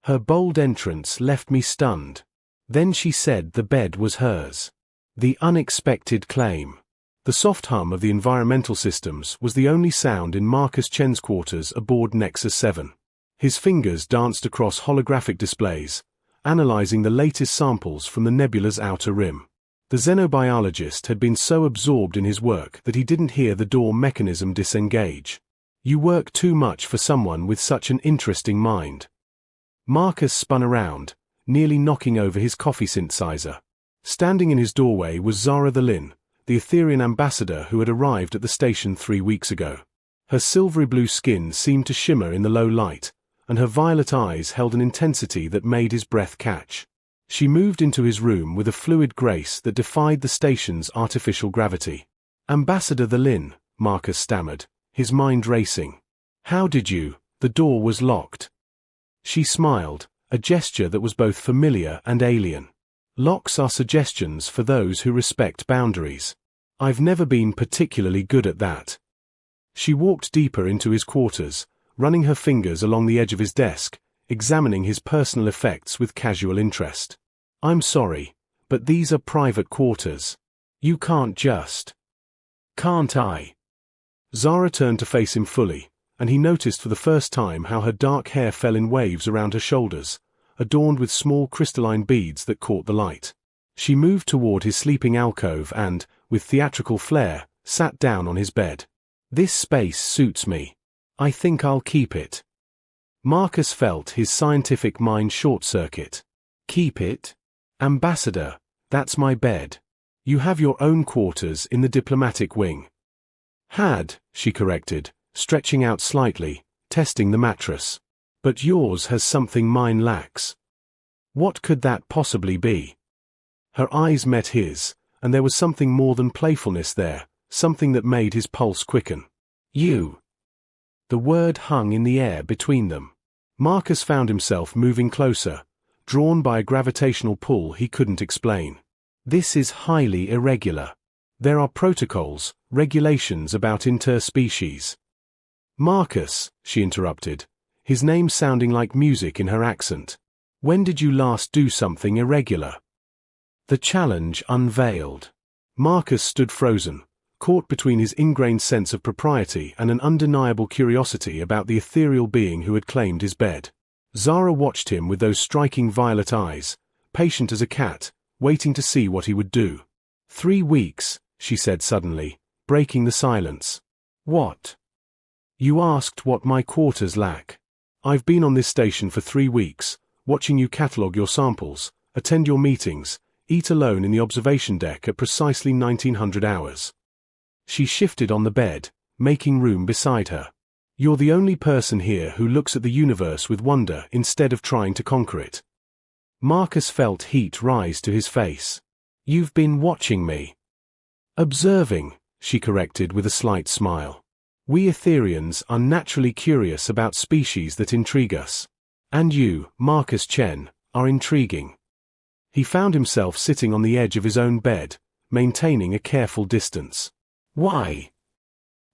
Her bold entrance left me stunned. Then she said the bed was hers. The unexpected claim. The soft hum of the environmental systems was the only sound in Marcus Chen's quarters aboard Nexus 7. His fingers danced across holographic displays, analyzing the latest samples from the nebula's outer rim. The xenobiologist had been so absorbed in his work that he didn't hear the door mechanism disengage. You work too much for someone with such an interesting mind. Marcus spun around, nearly knocking over his coffee synthesizer. Standing in his doorway was Zara the Lin, the Etherian ambassador who had arrived at the station 3 weeks ago. Her silvery blue skin seemed to shimmer in the low light, and her violet eyes held an intensity that made his breath catch. She moved into his room with a fluid grace that defied the station's artificial gravity. "Ambassador the Lin," Marcus stammered, his mind racing. "How did you?" The door was locked. She smiled, a gesture that was both familiar and alien. Locks are suggestions for those who respect boundaries. I've never been particularly good at that. She walked deeper into his quarters, running her fingers along the edge of his desk, examining his personal effects with casual interest. "I'm sorry, but these are private quarters. You can't just..." "Can't I?" Zara turned to face him fully, and he noticed for the first time how her dark hair fell in waves around her shoulders, adorned with small crystalline beads that caught the light. She moved toward his sleeping alcove and, with theatrical flair, sat down on his bed. "This space suits me. I think I'll keep it." Marcus felt his scientific mind short-circuit. "Keep it? Ambassador, that's my bed. You have your own quarters in the diplomatic wing." "Had," she corrected, stretching out slightly, testing the mattress. "But yours has something mine lacks." What could that possibly be? Her eyes met his, and there was something more than playfulness there, something that made his pulse quicken. "You." The word hung in the air between them. Marcus found himself moving closer, drawn by a gravitational pull he couldn't explain. "This is highly irregular. There are protocols, regulations about interspecies." "Marcus," she interrupted, his name sounding like music in her accent. "When did you last do something irregular?" The challenge unveiled. Marcus stood frozen, caught between his ingrained sense of propriety and an undeniable curiosity about the ethereal being who had claimed his bed. Zara watched him with those striking violet eyes, patient as a cat, waiting to see what he would do. 3 weeks, she said suddenly, breaking the silence. "What?" "You asked what my quarters lack. I've been on this station for 3 weeks, watching you catalogue your samples, attend your meetings, eat alone in the observation deck at precisely 1900 hours. She shifted on the bed, making room beside her. "You're the only person here who looks at the universe with wonder instead of trying to conquer it." Marcus felt heat rise to his face. "You've been watching me." "Observing," she corrected with a slight smile. "We Etherians are naturally curious about species that intrigue us. And you, Marcus Chen, are intriguing." He found himself sitting on the edge of his own bed, maintaining a careful distance. "Why?"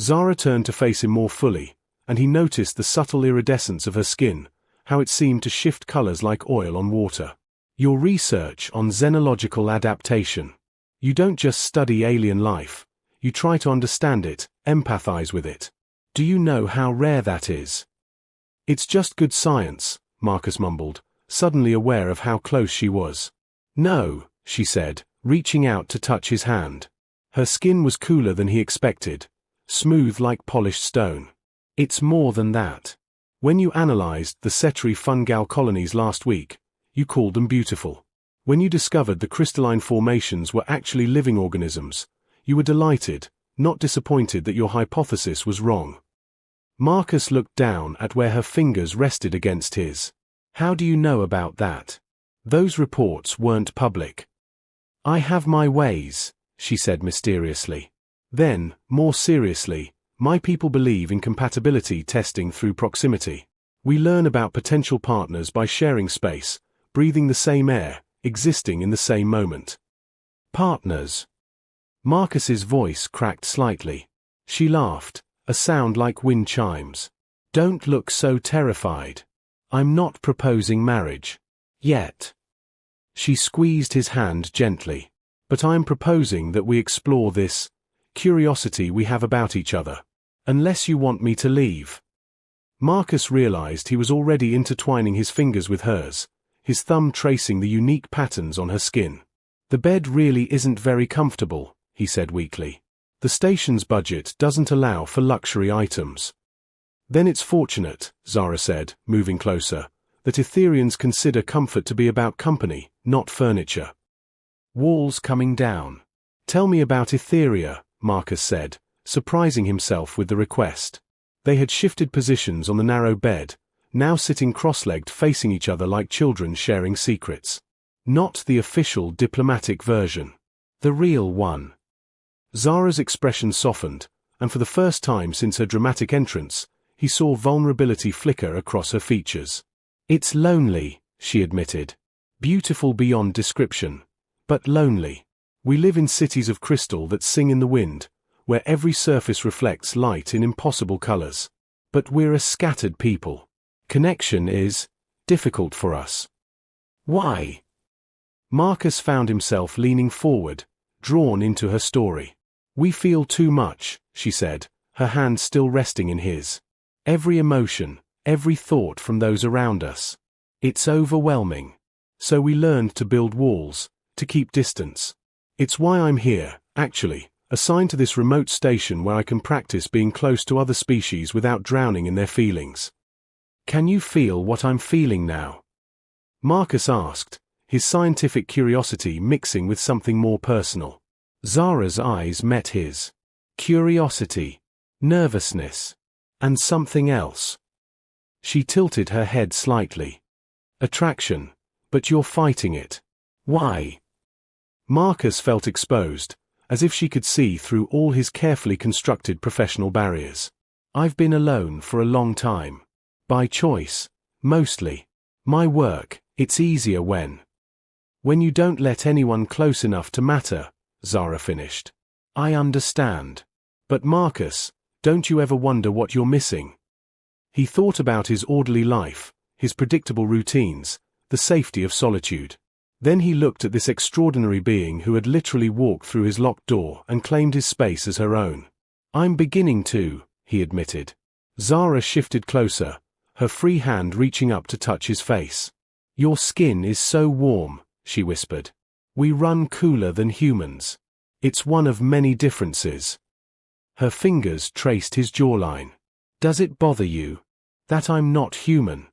Zara turned to face him more fully, and he noticed the subtle iridescence of her skin, how it seemed to shift colors like oil on water. "Your research on xenological adaptation. You don't just study alien life, you try to understand it, empathize with it. Do you know how rare that is?" "It's just good science," Marcus mumbled, suddenly aware of how close she was. "No," she said, reaching out to touch his hand. Her skin was cooler than he expected, smooth like polished stone. "It's more than that. When you analyzed the Cetri fungal colonies last week, you called them beautiful. When you discovered the crystalline formations were actually living organisms, you were delighted, not disappointed that your hypothesis was wrong." Marcus looked down at where her fingers rested against his. "How do you know about that? Those reports weren't public." "I have my ways," she said mysteriously. Then, more seriously, "My people believe in compatibility testing through proximity. We learn about potential partners by sharing space, breathing the same air, existing in the same moment." "Partners?" Marcus's voice cracked slightly. She laughed, a sound like wind chimes. "Don't look so terrified. I'm not proposing marriage. Yet. She squeezed his hand gently. But I'm proposing that we explore this curiosity we have about each other. Unless you want me to leave. Marcus realized he was already intertwining his fingers with hers, his thumb tracing the unique patterns on her skin. The bed really isn't very comfortable, he said weakly. The station's budget doesn't allow for luxury items. Then it's fortunate, Zara said, moving closer, that Etherians consider comfort to be about company, not furniture. Walls coming down. Tell me about Etheria, Marcus said, surprising himself with the request. They had shifted positions on the narrow bed, now sitting cross-legged facing each other like children sharing secrets. Not the official diplomatic version. The real one. Zara's expression softened, and for the first time since her dramatic entrance, he saw vulnerability flicker across her features. It's lonely, she admitted. Beautiful beyond description. But lonely. We live in cities of crystal that sing in the wind, where every surface reflects light in impossible colors. But we're a scattered people. Connection is difficult for us. Why? Marcus found himself leaning forward, drawn into her story. We feel too much, she said, her hand still resting in his. Every emotion, every thought from those around us. It's overwhelming. So we learned to build walls, to keep distance. It's why I'm here, actually, assigned to this remote station where I can practice being close to other species without drowning in their feelings. Can you feel what I'm feeling now? Marcus asked, his scientific curiosity mixing with something more personal. Zara's eyes met his. Curiosity, nervousness, and something else. She tilted her head slightly. Attraction, but you're fighting it. Why? Marcus felt exposed, as if she could see through all his carefully constructed professional barriers. I've been alone for a long time. By choice, mostly. My work, it's easier when you don't let anyone close enough to matter, Zara finished. I understand. But Marcus, don't you ever wonder what you're missing? He thought about his orderly life, his predictable routines, the safety of solitude. Then he looked at this extraordinary being who had literally walked through his locked door and claimed his space as her own. I'm beginning to, he admitted. Zara shifted closer, her free hand reaching up to touch his face. Your skin is so warm, she whispered. We run cooler than humans. It's one of many differences. Her fingers traced his jawline. Does it bother you that I'm not human?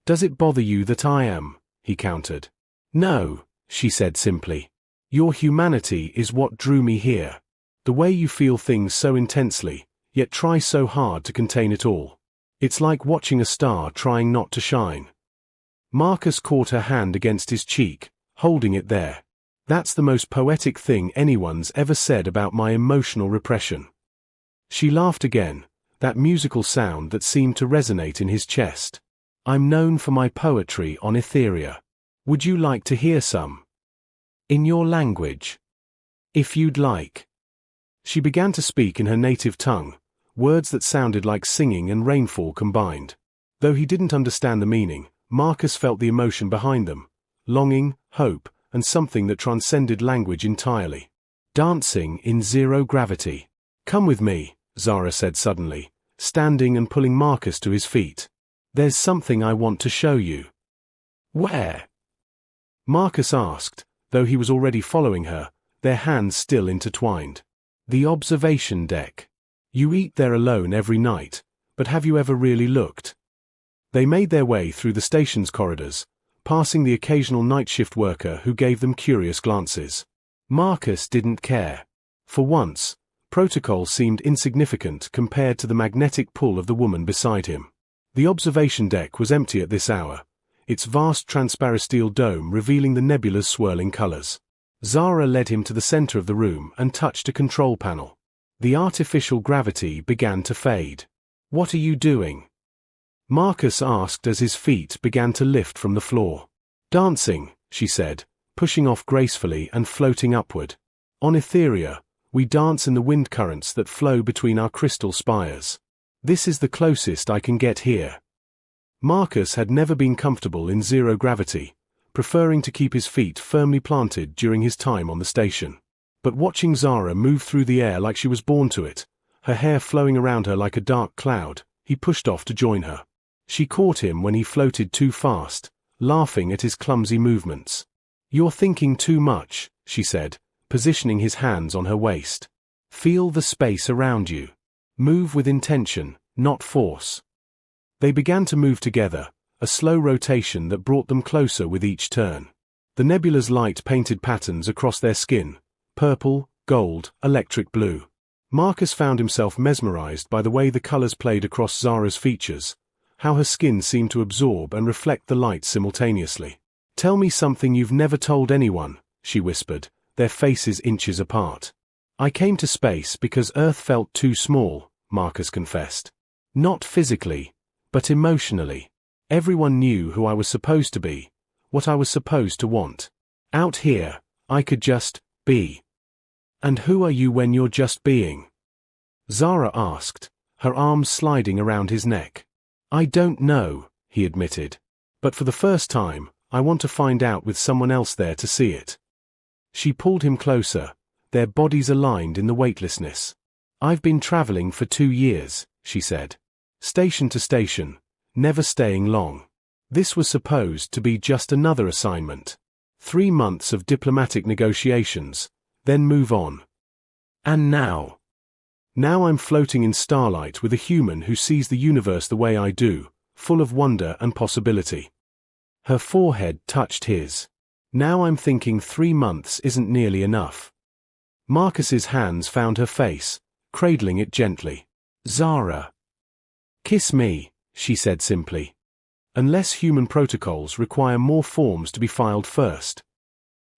Does it bother you that I am? He countered. No, she said simply. Your humanity is what drew me here. The way you feel things so intensely, yet try so hard to contain it all. It's like watching a star trying not to shine. Marcus caught her hand against his cheek, holding it there. That's the most poetic thing anyone's ever said about my emotional repression. She laughed again, that musical sound that seemed to resonate in his chest. I'm known for my poetry on Etheria. Would you like to hear some? In your language. If you'd like. She began to speak in her native tongue, words that sounded like singing and rainfall combined. Though he didn't understand the meaning, Marcus felt the emotion behind them, longing, hope, and something that transcended language entirely. Dancing in zero gravity. Come with me, Zara said suddenly, standing and pulling Marcus to his feet. There's something I want to show you. Where? Marcus asked, though he was already following her, their hands still intertwined. The observation deck. You eat there alone every night, but have you ever really looked? They made their way through the station's corridors, passing the occasional night shift worker who gave them curious glances. Marcus didn't care. For once, protocol seemed insignificant compared to the magnetic pull of the woman beside him. The observation deck was empty at this hour, its vast transparent steel dome revealing the nebula's swirling colors. Zara led him to the center of the room and touched a control panel. The artificial gravity began to fade. What are you doing? Marcus asked as his feet began to lift from the floor. Dancing, she said, pushing off gracefully and floating upward. On Etheria, we dance in the wind currents that flow between our crystal spires. This is the closest I can get here. Marcus had never been comfortable in zero gravity, preferring to keep his feet firmly planted during his time on the station. But watching Zara move through the air like she was born to it, her hair flowing around her like a dark cloud, he pushed off to join her. She caught him when he floated too fast, laughing at his clumsy movements. "You're thinking too much," she said, positioning his hands on her waist. "Feel the space around you. Move with intention, not force." They began to move together, a slow rotation that brought them closer with each turn. The nebula's light painted patterns across their skin: purple, gold, electric blue. Marcus found himself mesmerized by the way the colors played across Zara's features, how her skin seemed to absorb and reflect the light simultaneously. "Tell me something you've never told anyone," she whispered, their faces inches apart. "I came to space because Earth felt too small," Marcus confessed. "Not physically, but emotionally. Everyone knew who I was supposed to be, what I was supposed to want. Out here, I could just be." "And who are you when you're just being?" Zara asked, her arms sliding around his neck. "I don't know," he admitted. "But for the first time, I want to find out with someone else there to see it." She pulled him closer, their bodies aligned in the weightlessness. "I've been traveling for 2 years," she said. "Station to station, never staying long. This was supposed to be just another assignment. 3 months of diplomatic negotiations, then move on. And now I'm floating in starlight with a human who sees the universe the way I do, full of wonder and possibility." Her forehead touched his. "Now I'm thinking 3 months isn't nearly enough." Marcus's hands found her face, cradling it gently. "Zara." "Kiss me," she said simply. "Unless human protocols require more forms to be filed first."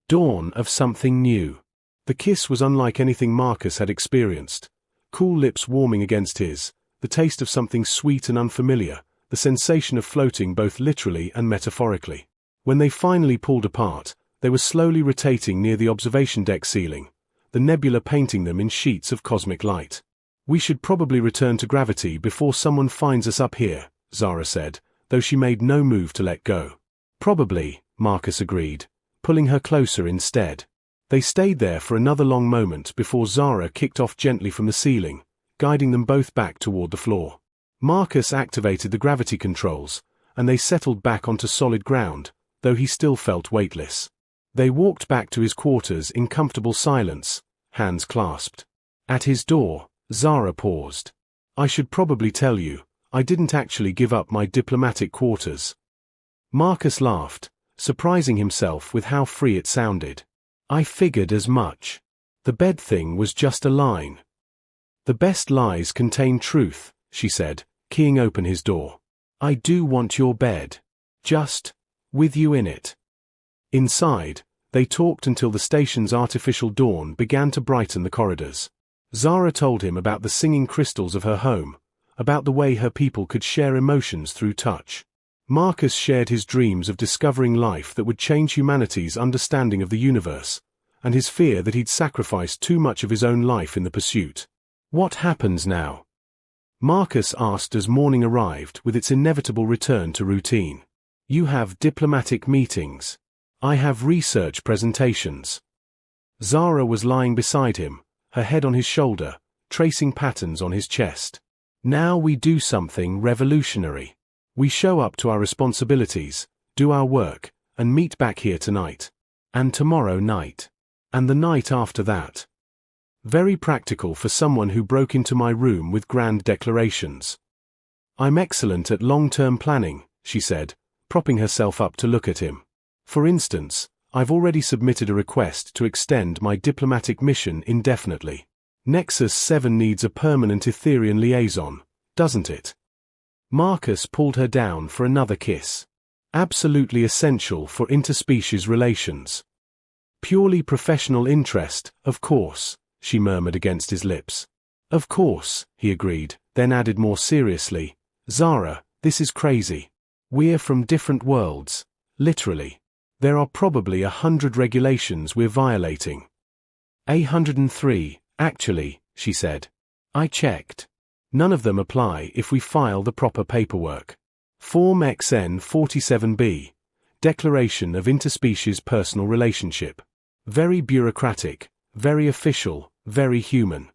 Dawn of something new. The kiss was unlike anything Marcus had experienced. Cool lips warming against his, the taste of something sweet and unfamiliar, the sensation of floating both literally and metaphorically. When they finally pulled apart, they were slowly rotating near the observation deck ceiling, the nebula painting them in sheets of cosmic light. "We should probably return to gravity before someone finds us up here," Zara said, though she made no move to let go. "Probably," Marcus agreed, pulling her closer instead. They stayed there for another long moment before Zara kicked off gently from the ceiling, guiding them both back toward the floor. Marcus activated the gravity controls, and they settled back onto solid ground, though he still felt weightless. They walked back to his quarters in comfortable silence, hands clasped. At his door, Zara paused. "I should probably tell you, I didn't actually give up my diplomatic quarters." Marcus laughed, surprising himself with how free it sounded. "I figured as much. The bed thing was just a line." "The best lies contain truth," she said, keying open his door. "I do want your bed. Just with you in it." Inside, they talked until the station's artificial dawn began to brighten the corridors. Zara told him about the singing crystals of her home, about the way her people could share emotions through touch. Marcus shared his dreams of discovering life that would change humanity's understanding of the universe, and his fear that he'd sacrificed too much of his own life in the pursuit. "What happens now?" Marcus asked as morning arrived with its inevitable return to routine. "You have diplomatic meetings. I have research presentations." Zara was lying beside him, her head on his shoulder, tracing patterns on his chest. "Now we do something revolutionary. We show up to our responsibilities, do our work, and meet back here tonight. And tomorrow night. And the night after that." Very practical for someone who broke into my room with grand declarations. "I'm excellent at long-term planning," she said, propping herself up to look at him. "For instance, I've already submitted a request to extend my diplomatic mission indefinitely. Nexus 7 needs a permanent Etherian liaison, doesn't it?" Marcus pulled her down for another kiss. "Absolutely essential for interspecies relations." "Purely professional interest, of course," she murmured against his lips. "Of course," he agreed, then added more seriously, "Zara, this is crazy. We're from different worlds, literally. There are probably 100 regulations we're violating." 103, actually, she said. "I checked. None of them apply if we file the proper paperwork." Form XN 47B. Declaration of Interspecies Personal Relationship. Very bureaucratic, very official, very human.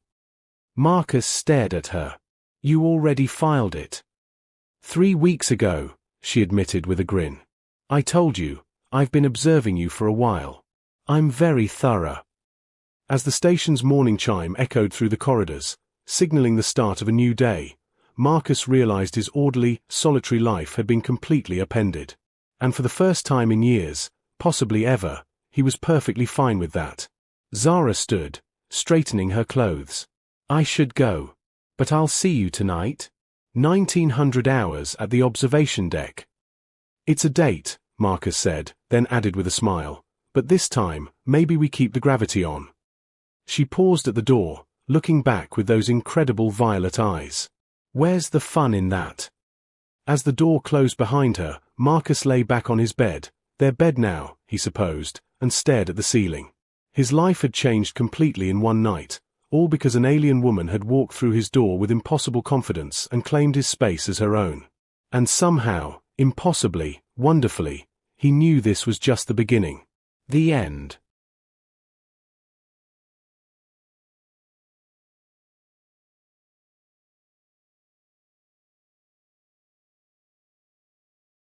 Marcus stared at her. You already filed it. 3 weeks ago, she admitted with a grin. I told you, I've been observing you for a while. I'm very thorough. As the station's morning chime echoed through the corridors, signaling the start of a new day, Marcus realized his orderly, solitary life had been completely upended. And for the first time in years, possibly ever, he was perfectly fine with that. Zara stood, straightening her clothes. I should go. But I'll see you tonight. 1900 hours at the observation deck. It's a date, Marcus said, then added with a smile. But this time, maybe we keep the gravity on. She paused at the door, looking back with those incredible violet eyes. Where's the fun in that? As the door closed behind her, Marcus lay back on his bed, their bed now, he supposed, and stared at the ceiling. His life had changed completely in one night, all because an alien woman had walked through his door with impossible confidence and claimed his space as her own. And somehow, impossibly, wonderfully, he knew this was just the beginning. The end.